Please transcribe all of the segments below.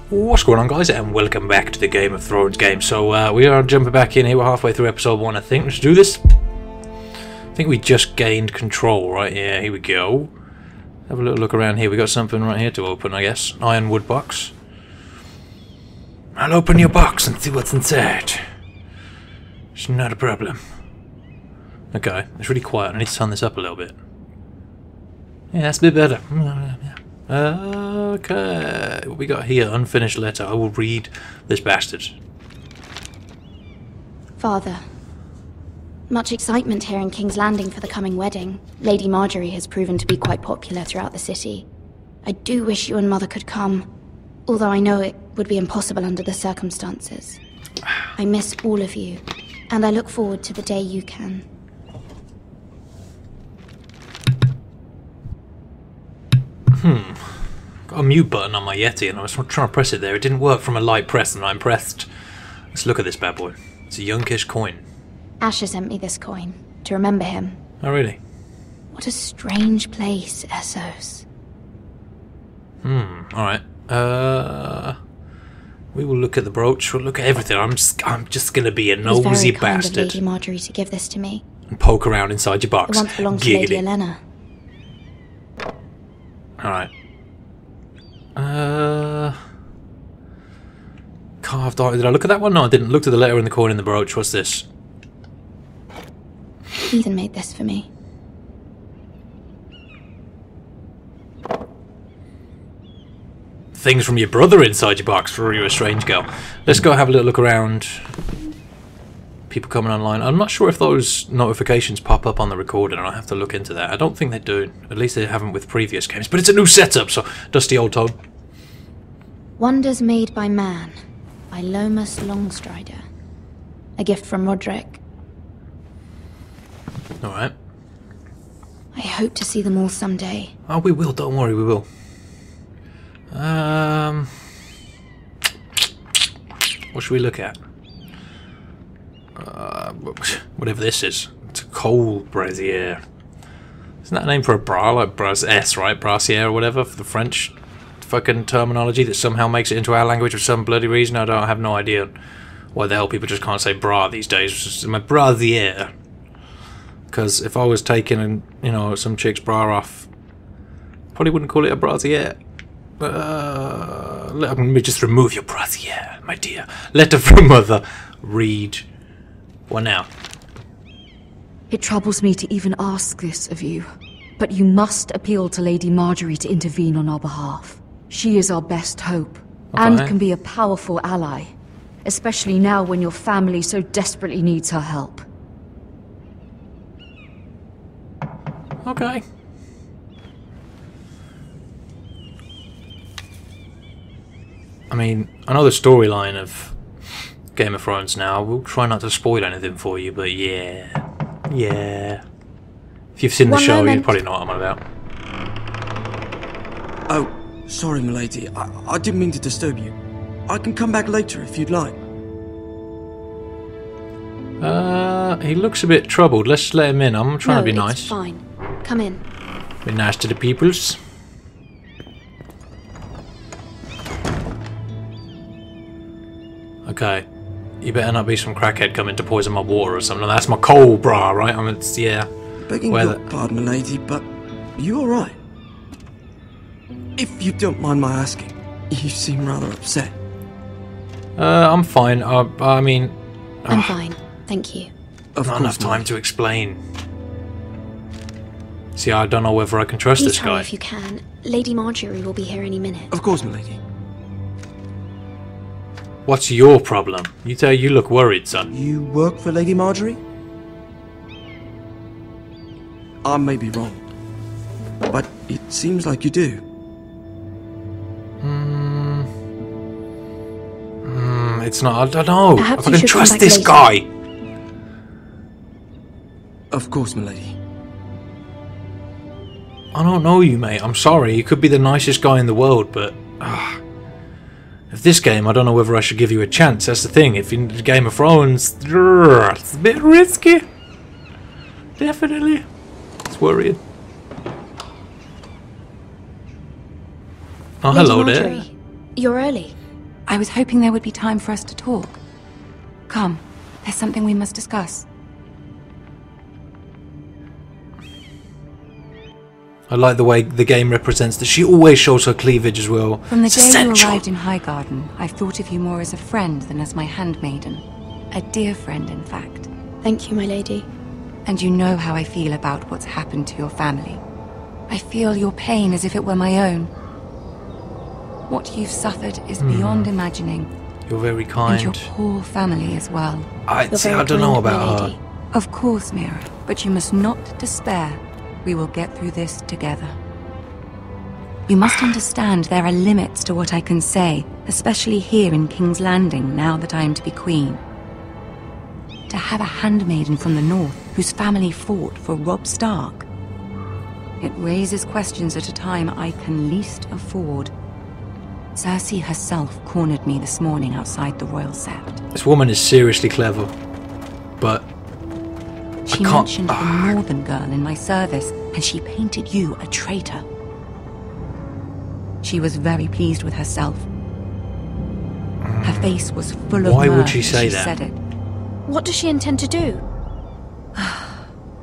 What's going on, guys, and welcome back to the Game of Thrones game. So we are jumping back in here. We're halfway through episode 1, I think. Let's do this. I think we just gained control, right? Yeah, here we go. Have a little look around here. We got something right here to open, I guess. Ironwood box. I'll open your box and see what's inside. It's not a problem. Okay, it's really quiet. I need to turn this up a little bit. Yeah, that's a bit better. Okay, what we got here? Unfinished letter. I will read this bastard. Father, much excitement here in King's Landing for the coming wedding. Lady Margaery has proven to be quite popular throughout the city. I do wish you and Mother could come, although I know it would be impossible under the circumstances. I miss all of you, and I look forward to the day you can. Got a mute button on my Yeti and I was trying to press it there. It didn't work from a light press and I'm pressed. Let's look at this bad boy. It's a younkish coin. Asher sent me this coin to remember him. Oh, really? What a strange place, Essos. Alright. We will look at the brooch. We'll look at everything. I'm just gonna be a nosy It was very kind bastard. of Lady Margaery to give this to me. And poke around inside your box. It once belonged to Lady Olenna. Alright. Carved art. Did I look at that one? No, I didn't. Looked at the letter in the coin in the brooch. What's this? Ethan made this for me. Things from your brother inside your box. For you're a strange girl. Let's go have a little look around. People coming online. I'm not sure if those notifications pop up on the recording, and I have to look into that. I don't think they do. At least they haven't with previous games. But it's a new setup, so dusty old toad. Wonders Made by Man, by Lomas Longstrider. A gift from Roderick. Alright. I hope to see them all someday. Oh, we will. Don't worry, we will. What should we look at? Whatever this is. It's a coal brazier. Isn't that a name for a bra? Like S, right? Brassiere or whatever, for the French fucking terminology that somehow makes it into our language for some bloody reason. I have no idea why the hell people just can't say bra these days. It's just my brazier. Because if I was taking, some chick's bra off, probably wouldn't call it a brazier. Let me just remove your brazier, my dear. Letter from Mother. Read. What now? It troubles me to even ask this of you, but you must appeal to Lady Margaery to intervene on our behalf. She is our best hope, and can be a powerful ally, especially now when your family so desperately needs her help. Okay. I mean, I know the storyline of Game of Thrones now. We'll try not to spoil anything for you, but yeah. If you've seen the show, you probably know what I'm on about. Oh, sorry, milady. I didn't mean to disturb you. I can come back later if you'd like. He looks a bit troubled. Let's let him in. I'm trying to be nice. It's fine. Come in. Be nice to the peoples. Okay. You better not be some crackhead coming to poison my water or something. That's my coal bra, right? I mean, it's, yeah. Begging your pardon, milady, but you alright? If you don't mind my asking, you seem rather upset. I'm fine. I mean... I'm fine, thank you. Not enough time to explain. See, I don't know whether I can trust this guy. If you can. Lady Margaery will be here any minute. Of course, milady. What's your problem? You look worried, son. You work for Lady Margaery? I may be wrong, but it seems like you do. It's not. I don't know. Perhaps if I can trust this guy. Of course, milady. I don't know you, mate. I'm sorry. You could be the nicest guy in the world, but... If this game, I don't know whether I should give you a chance. That's the thing. If in Game of Thrones, it's a bit risky. Definitely. It's worrying. Oh, Lady hello Margaery, there. you're early. I was hoping there would be time for us to talk. Come, there's something we must discuss. I like the way the game represents that she always shows her cleavage as well. From the It's day essential. you arrived in Highgarden, I've thought of you more as a friend than as my handmaiden. A dear friend, in fact. Thank you, my lady. And you know how I feel about what's happened to your family. I feel your pain as if it were my own. What you've suffered is beyond imagining. You're very kind. And your poor family as well. I don't know about her. Of course, Mira, but you must not despair. We will get through this together. You must understand there are limits to what I can say, especially here in King's Landing, now that I am to be queen. To have a handmaiden from the north whose family fought for Robb Stark. It raises questions at a time I can least afford. Cersei herself cornered me this morning outside the Royal Sept. This woman is seriously clever, but She mentioned a northern girl in my service, and she painted you a traitor. She was very pleased with herself. Her face was full of Why would mirth she as say she that? said it. What does she intend to do?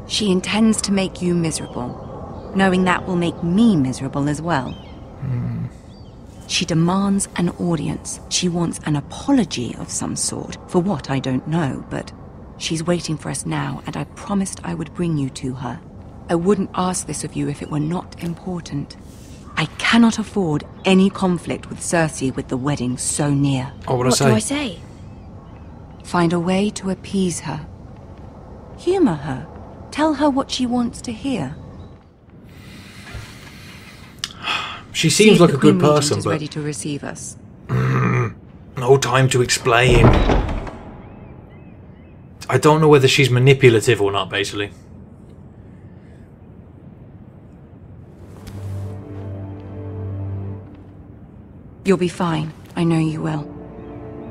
She intends to make you miserable, knowing that will make me miserable as well. She demands an audience. She wants an apology of some sort, for what I don't know, but she's waiting for us now, and I promised I would bring you to her. I wouldn't ask this of you if it were not important. I cannot afford any conflict with Cersei with the wedding so near. Oh, What do I say? Find a way to appease her. Humor her. Tell her what she wants to hear. She seems like a good person, is but ready to receive us. no time to explain. I don't know whether she's manipulative or not, basically. You'll be fine. I know you will.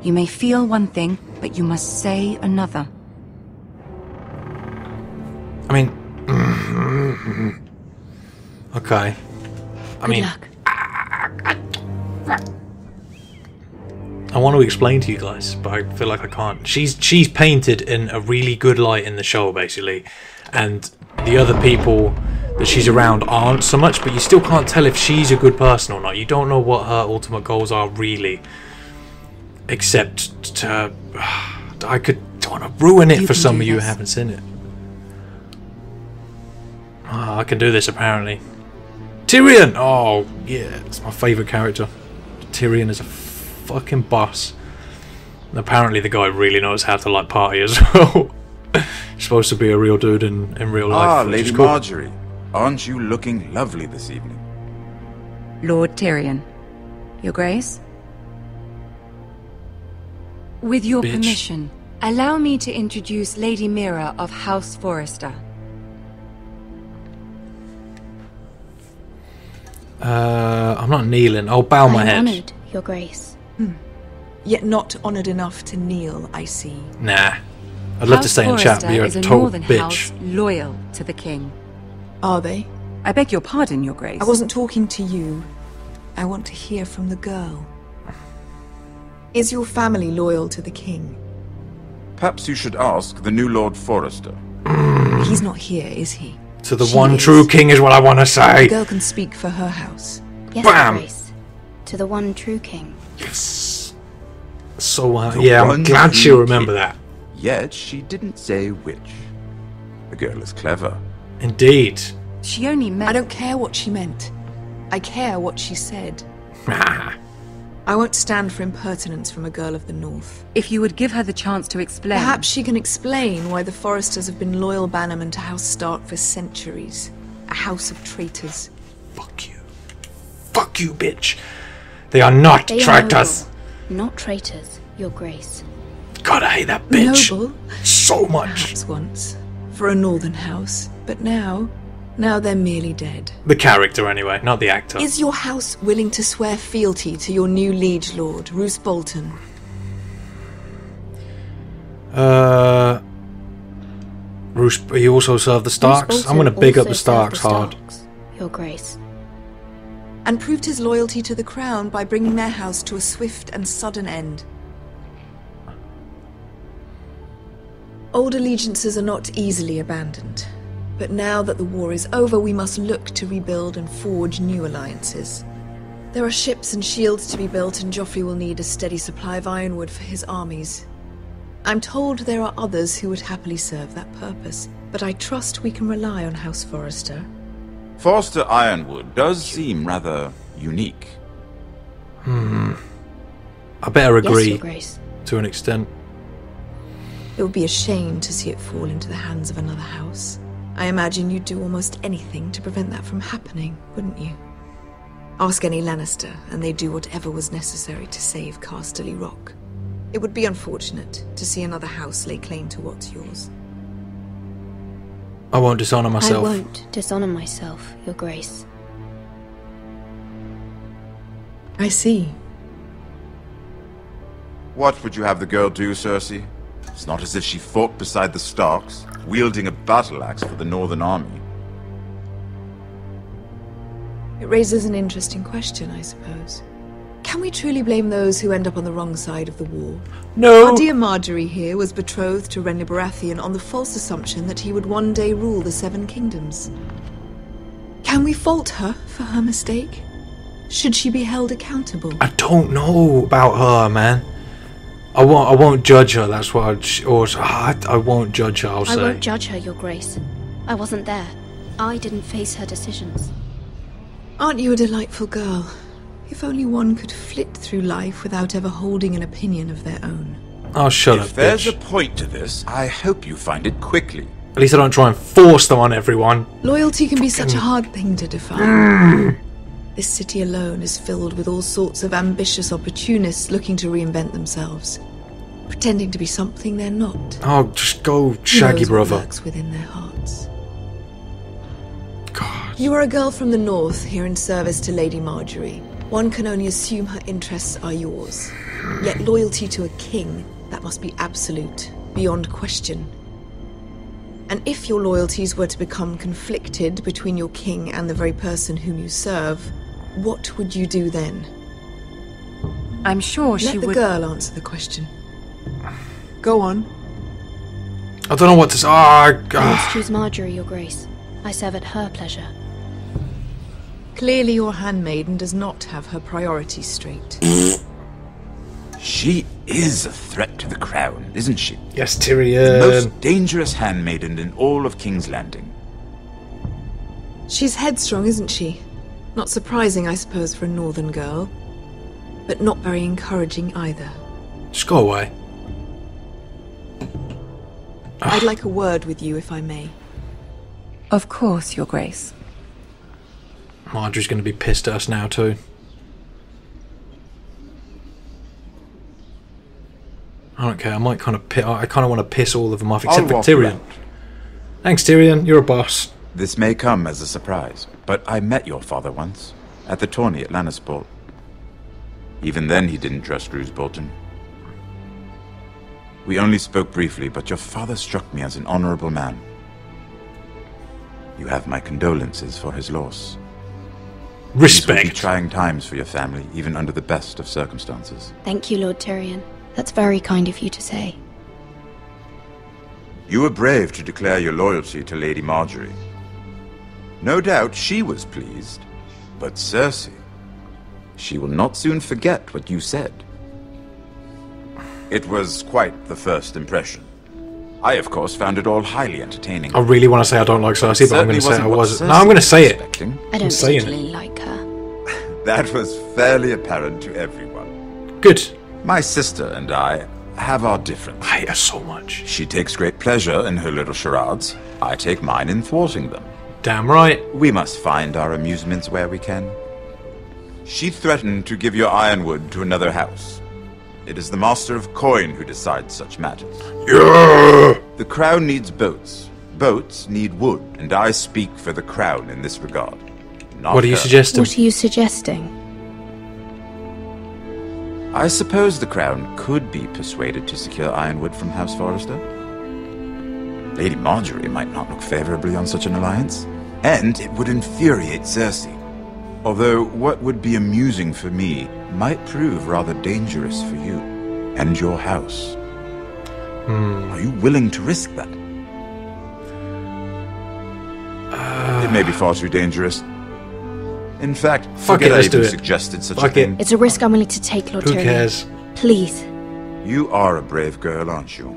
You may feel one thing, but you must say another. I mean... okay. Good luck. I want to explain to you guys, but I feel like I can't. She's painted in a really good light in the show, basically, and the other people that she's around aren't so much, but you still can't tell if she's a good person or not. You don't know what her ultimate goals are, really, except to... I don't want to ruin it for some of you who haven't seen it. Oh, I can do this, apparently. Tyrion! Oh, yeah, it's my favourite character. Tyrion is a fucking boss. And apparently the guy really knows how to, like, party as well. He's supposed to be a real dude in real life. Ah, Lady Margaery. Aren't you looking lovely this evening? Lord Tyrion. Your Grace? With your permission, allow me to introduce Lady Mira of House Forrester. I'm not kneeling. I'll bow my head. I'm honoured, Your Grace. Yet not honoured enough to kneel, I see. Nah. I'd love to stay in chat, but you're a total bitch. House loyal to the king. Are they? I beg your pardon, Your Grace. I wasn't talking to you. I want to hear from the girl. Is your family loyal to the king? Perhaps you should ask the new Lord Forrester. He's not here, is he? To the one true king is what I want to say. The girl can speak for her house. Yes, Bam! Your Grace. To the one true king. Yes. So, yeah, I'm glad she'll remember that. Yet she didn't say which. The girl is clever. Indeed. She only meant... I don't care what she meant. I care what she said. I won't stand for impertinence from a girl of the North. If you would give her the chance to explain... Perhaps she can explain why the Forresters have been loyal bannermen to House Stark for centuries. A house of traitors. Fuck you. Fuck you, bitch. They are not traitors. Not traitors, Your Grace. God, I hate that bitch. Noble. So much. Perhaps once. For a northern house. But now they're merely dead. The character, anyway, not the actor. Is your house willing to swear fealty to your new liege lord, Roose Bolton? Roose, he also served the Starks. I'm going to big up the Starks hard. Your Grace. and proved his loyalty to the crown by bringing their house to a swift and sudden end. Old allegiances are not easily abandoned, but now that the war is over, we must look to rebuild and forge new alliances. There are ships and shields to be built, and Joffrey will need a steady supply of ironwood for his armies. I'm told there are others who would happily serve that purpose, but I trust we can rely on House Forrester. Forrester ironwood does seem rather unique. I better agree, Yes, Your Grace. to an extent. It would be a shame to see it fall into the hands of another house. I imagine you'd do almost anything to prevent that from happening, wouldn't you? Ask any Lannister, and they'd do whatever was necessary to save Casterly Rock. It would be unfortunate to see another house lay claim to what's yours. I won't dishonour myself. I won't dishonour myself, Your Grace. I see. What would you have the girl do, Cersei? It's not as if she fought beside the Starks, wielding a battle axe for the Northern Army. It raises an interesting question, I suppose. Can we truly blame those who end up on the wrong side of the war? No! Our dear Margaery here was betrothed to Renly Baratheon on the false assumption that he would one day rule the Seven Kingdoms. Can we fault her for her mistake? Should she be held accountable? I don't know about her, man. I won't judge her, that's what I won't judge her, I'll say. I won't judge her, Your Grace. I wasn't there. I didn't face her decisions. Aren't you a delightful girl? If only one could flit through life without ever holding an opinion of their own. Oh, shut up, If there's bitch. a point to this, I hope you find it quickly. At least I don't try and force them on everyone. Loyalty can be such a hard thing to define. This city alone is filled with all sorts of ambitious opportunists looking to reinvent themselves, pretending to be something they're not. Oh, just go, Who shaggy knows brother. what lurks within their hearts. God. You are a girl from the north here in service to Lady Margaery. One can only assume her interests are yours. Yet loyalty to a king, that must be absolute, beyond question. And if your loyalties were to become conflicted between your king and the very person whom you serve, what would you do then? I'm sure she Let the would... girl answer the question. Go on. I don't know what to say. I must choose Margaery, Your Grace. I serve at her pleasure. Clearly your handmaiden does not have her priorities straight. She is a threat to the crown, isn't she? Yes, The Tyrion. most dangerous handmaiden in all of King's Landing. She's headstrong, isn't she? Not surprising, I suppose, for a northern girl. But not very encouraging either. Just go away. I'd like a word with you, if I may. Of course, Your Grace. Marjorie's going to be pissed at us now too. I don't care. I might kind of I kind of want to piss all of them off, except for walk you Tyrion. out. Thanks, Tyrion. You're a boss. This may come as a surprise, but I met your father once, at the tourney at Lannisport. Even then he didn't trust Roose Bolton. We only spoke briefly, but your father struck me as an honorable man. You have my condolences for his loss. These will be Respect. trying times for your family, even under the best of circumstances. Thank you, Lord Tyrion. That's very kind of you to say. You were brave to declare your loyalty to Lady Margaery. No doubt she was pleased, but Cersei, she will not soon forget what you said. It was quite the first impression. I, of course, found it all highly entertaining. I really want to say I don't like Cersei, but I'm going to say I Certainly wasn't wasn't. what No, I'm going to Cersei say was it. expecting. I don't saying it. particularly like her. That was fairly apparent to everyone. Good. My sister and I have our differences. I hate her so much. She takes great pleasure in her little charades. I take mine in thwarting them. Damn right. We must find our amusements where we can. She threatened to give your ironwood to another house. It is the Master of Coin who decides such matters. Yeah. The crown needs boats. Boats need wood, and I speak for the crown in this regard. Not What are you her. suggesting? What are you suggesting? I suppose the crown could be persuaded to secure ironwood from House Forrester. Lady Margaery might not look favorably on such an alliance, and it would infuriate Cersei. Although what would be amusing for me might prove rather dangerous for you and your house. Are you willing to risk that? It may be far too dangerous. In fact, forget I even suggested such a thing. It's a risk I'm willing to take, Lord Tyrion. Who cares? Please. You are a brave girl, aren't you?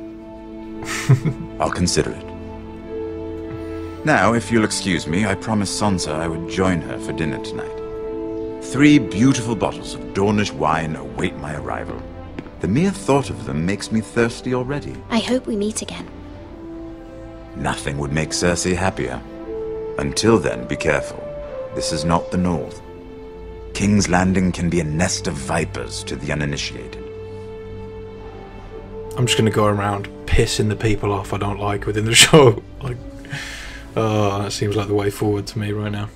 I'll consider it. Now, if you'll excuse me, I promised Sansa I would join her for dinner tonight. 3 beautiful bottles of Dornish wine await my arrival. The mere thought of them makes me thirsty already. I hope we meet again. Nothing would make Cersei happier. Until then, be careful. This is not the North. King's Landing can be a nest of vipers to the uninitiated. I'm just going to go around pissing the people off I don't like within the show. Like, oh, that seems like the way forward to me right now.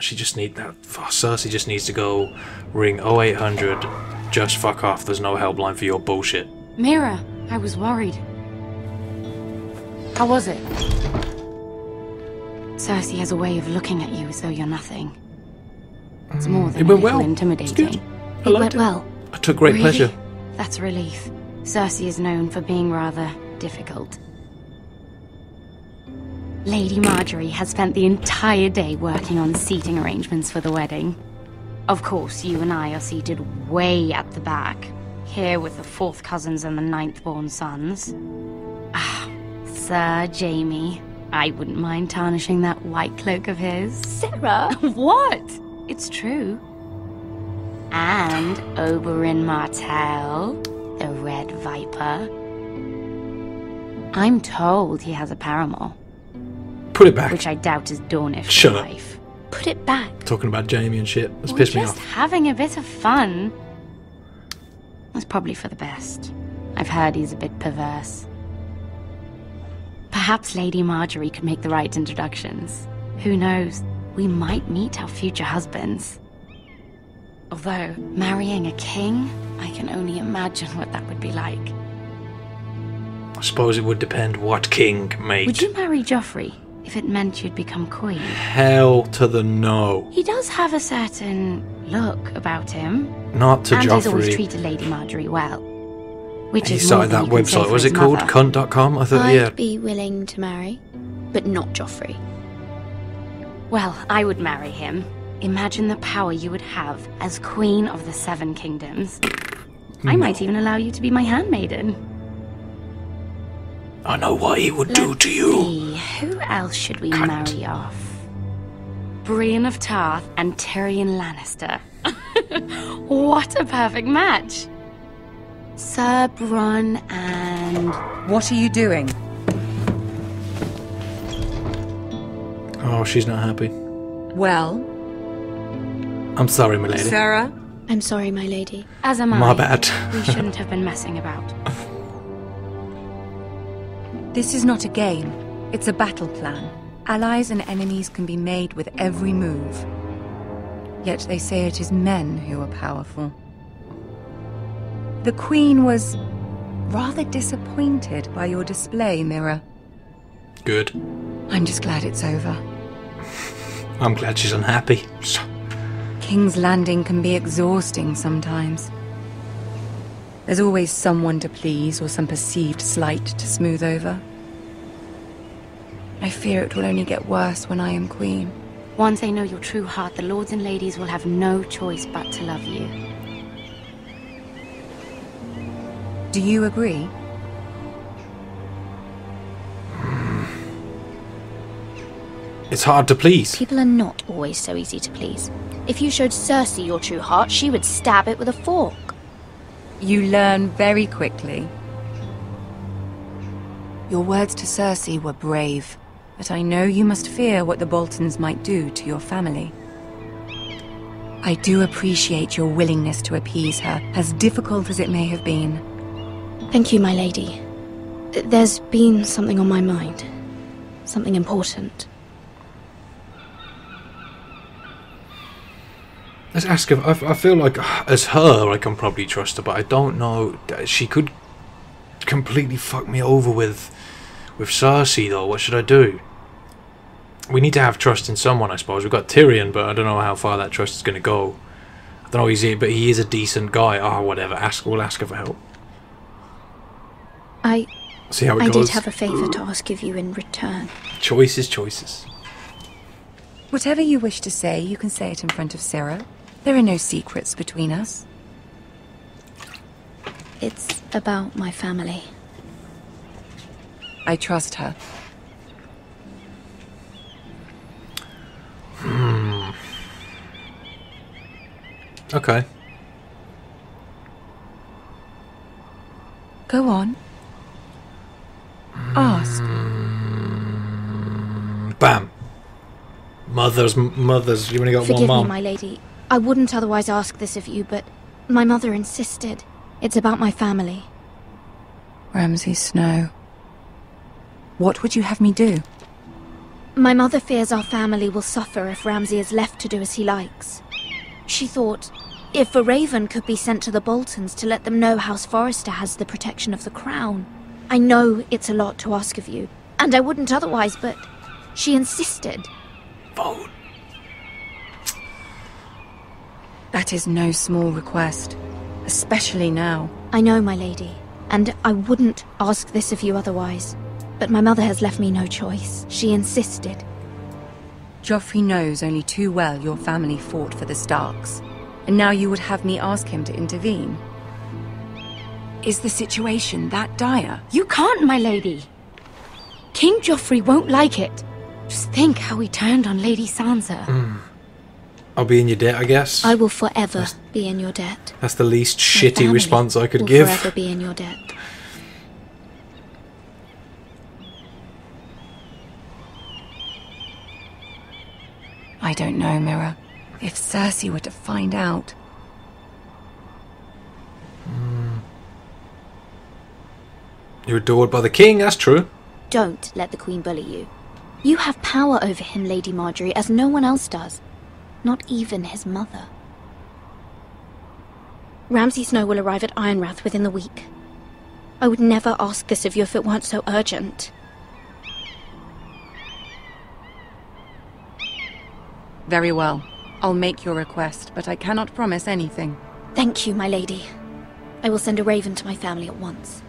She just need that. Cersei just needs to go ring 0800. Just fuck off. There's no helpline for your bullshit. Mira, I was worried. How was it? Cersei has a way of looking at you as though you're nothing. It's more than it went well. intimidating. It went well. I took great pleasure. That's a relief. Cersei is known for being rather difficult. Lady Margaery has spent the entire day working on seating arrangements for the wedding. Of course, you and I are seated way at the back, here with the 4th cousins and the 9th-born sons. Ah, Sir Jaime. I wouldn't mind tarnishing that white cloak of his. Sarah! What? It's true. And Oberyn Martell, the Red Viper. I'm told he has a paramour. Put it back. Which I doubt is Dornish Shut up. life. Put it back. Talking about Jaime and shit. That's We're pissed me just off. having a bit of fun. That's probably for the best. I've heard he's a bit perverse. Perhaps Lady Margaery could make the right introductions. Who knows? We might meet our future husbands. Although, marrying a king, I can only imagine what that would be like. I suppose it would depend what king, mate. Would you marry Joffrey if it meant you'd become queen? Hell to the no. He does have a certain look about him. Not to and Joffrey. He's always treated Lady Margaery well. Which he is started more that than you can say website. for Was his it called mother. cunt.com? I thought, I'd yeah. be willing to marry, but not Joffrey. Well, I would marry him. Imagine the power you would have as Queen of the 7 Kingdoms. I might even allow you to be my handmaiden. I know what he would do to you. See, who else should we marry off? Brienne of Tarth and Tyrion Lannister. What a perfect match! Sir Bronn and... What are you doing? Oh, she's not happy. Well, I'm sorry, my lady. Sarah? I'm sorry, my lady. As am I. My bad. We shouldn't have been messing about. This is not a game. It's a battle plan. Allies and enemies can be made with every move. Yet they say it is men who are powerful. The Queen was rather disappointed by your display, Mira. Good. I'm just glad it's over. I'm glad she's unhappy. King's Landing can be exhausting sometimes. There's always someone to please or some perceived slight to smooth over. I fear it will only get worse when I am queen. Once they know your true heart, the lords and ladies will have no choice but to love you. Do you agree? It's hard to please. People are not always so easy to please. If you showed Cersei your true heart, she would stab it with a fork. You learn very quickly. Your words to Cersei were brave, but I know you must fear what the Boltons might do to your family. I do appreciate your willingness to appease her, as difficult as it may have been. Thank you, my lady. There's been something on my mind. Something important. Let's ask her. I feel like as her I can probably trust her, but I don't know. She could completely fuck me over with Cersei though. What should I do? we need to have trust in someone, I suppose. We've got Tyrion, but I don't know how far that trust is going to go. I don't know, but he is a decent guy. Oh, whatever. We'll ask her for help. See how it goes. I did have a favour to ask of you in return. Choices. Whatever you wish to say, you can say it in front of Sarah. There are no secrets between us. It's about my family. I trust her. Okay. Go on. Ask. Bam. Mothers. You only got Forgive one mom. me, my lady. I wouldn't otherwise ask this of you, but my mother insisted. It's about my family. Ramsay Snow. What would you have me do? My mother fears our family will suffer if Ramsay is left to do as he likes. She thought, if a raven could be sent to the Boltons to let them know House Forrester has the protection of the crown. I know it's a lot to ask of you, and I wouldn't otherwise, but she insisted. Vote. That is no small request, especially now. I know, my lady, and I wouldn't ask this of you otherwise. But my mother has left me no choice. She insisted. Joffrey knows only too well your family fought for the Starks, and now you would have me ask him to intervene. Is the situation that dire? You can't, my lady. King Joffrey won't like it. Just think how he turned on Lady Sansa. I'll be in your debt, I guess. I will forever be in your debt. That's the least My shitty family response I could will give. forever be in your debt. I don't know, Mira. If Cersei were to find out... You're adored by the king, that's true. Don't let the Queen bully you. You have power over him, Lady Margaery, as no one else does. Not even his mother. Ramsay Snow will arrive at Ironrath within the week. I would never ask this of you if it weren't so urgent. Very well. I'll make your request, but I cannot promise anything. Thank you, my lady. I will send a raven to my family at once.